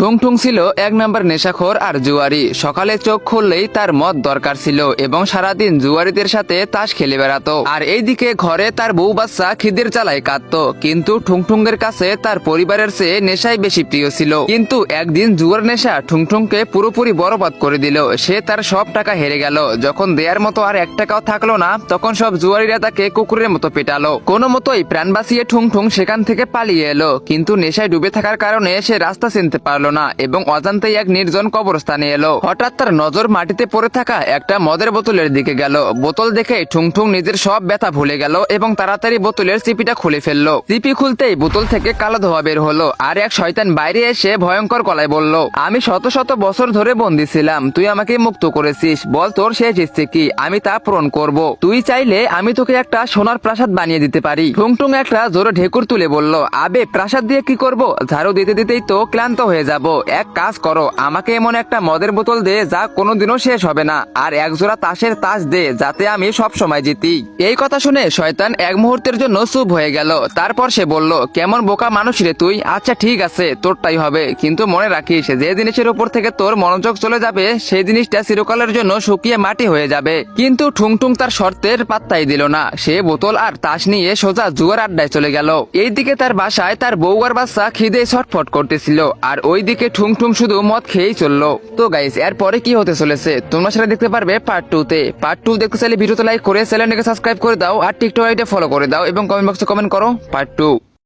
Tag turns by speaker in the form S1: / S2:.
S1: ঠুংঠুং ছিল এক নাম্বার নেশাখোর আর জুয়ারি। সকালে চোখ খুললেই তার মদ দরকার ছিল এবং সারাদিন জুয়ারিদের সাথে তাস খেলে বেড়াতো। আর এইদিকে ঘরে তার বউ বাচ্চা খিদের জ্বালায় কাঁদতো। কিন্তু ঠুংঠুংয়ের কাছে তার পরিবারের চেয়ে নেশাই বেশি প্রিয় ছিল। কিন্তু একদিন জুয়ার নেশা ঠুংঠুংকে পুরোপুরি বরবাদ করে দিল। সে তার সব টাকা হেরে গেল। যখন দেয়ার মতো আর 1 টাকাও থাকলো না, তখন সব জুয়ারিরা তাকে কুকুরের মতো পেটালো। কোনো মতোই প্রাণ বাঁচিয়ে ঠুংঠুং সেখান থেকে পালিয়ে এলো। কিন্তু নেশায় ডুবে থাকার কারণে সে রাস্তা চিনতে পারলো না এবং অজান্তেই এক নির্জন কবরস্থানে এলো। হঠাৎ তার নজর মাটিতে পড়ে থাকা একটা মদের বোতলের দিকে গেল। বোতল দেখে ঠুংঠুং নিজের সব ব্যথা ভুলে গেল এবং তাড়াতাড়ি বোতলের চিপিটা খুলে ফেললো। চিপি খুলতেই বোতল থেকে কালো ধোঁয়া বের হলো। আর এক শয়তান বাইরে এসে ভয়ঙ্কর গলায় বলল, আমি শত শত বছর ধরে বন্দী ছিলাম, তুই আমাকে মুক্ত করেছিস, বল তোর শেষ ইচ্ছে কি, আমি তা পূরণ করব। তুই চাইলে আমি তোকে একটা সোনার প্রাসাদ বানিয়ে দিতে পারি। ঠুংঠুং একটা জোরে ঢেকুর তুলে বলল, আবে প্রাসাদ দিয়ে কি করব, ঝাড়ু দিতে দিতেই তো ক্লান্ত হয়ে যাব। এক কাজ করো, আমাকে এমন একটা মদের বোতল দে যা কোনোদিনও শেষ হবে না, আর এক জোড়া তাসের তাস দে যাতে আমি সব সময় জিতি। এই কথা শুনে শয়তান এক মুহূর্তের জন্য চুপ হয়ে গেল। তারপর সে বলল, কেমন বোকা মানুষ রে তুই, আচ্ছা ঠিক আছে তোরটাই হবে, কিন্তু মনে রাখিস যে জিনিসের উপর থেকে তোর মনোযোগ চলে যাবে সেই জিনিসটা চিরকালের জন্য শুকিয়ে মাটি হয়ে যাবে। কিন্তু ঠুংঠুং তার শর্তের পাত্তাই দিল না। সে বোতল আর তাস নিয়ে সোজা জুয়ার আড্ডায় চলে গেল। এইদিকে তার বাসায় তার বউ আর বাচ্চা খিদে ছটফট করতেছিল, আর ওইদিকে ঠুংঠুং শুধু মদ খেয়েই চললো। তো গাইস, এরপরে কি হতে চলেছে তোমরা সেটা দেখতে পারবে পার্ট 2 তে। পার্ট 2 দেখতে চাইলে ভিডিওতে লাইক করে চ্যানেলটাকে সাবস্ক্রাইব করে দাও আর টিকটক আইডি ফলো করে দাও এবং কমেন্ট বক্সে কমেন্ট করো পার্ট 2।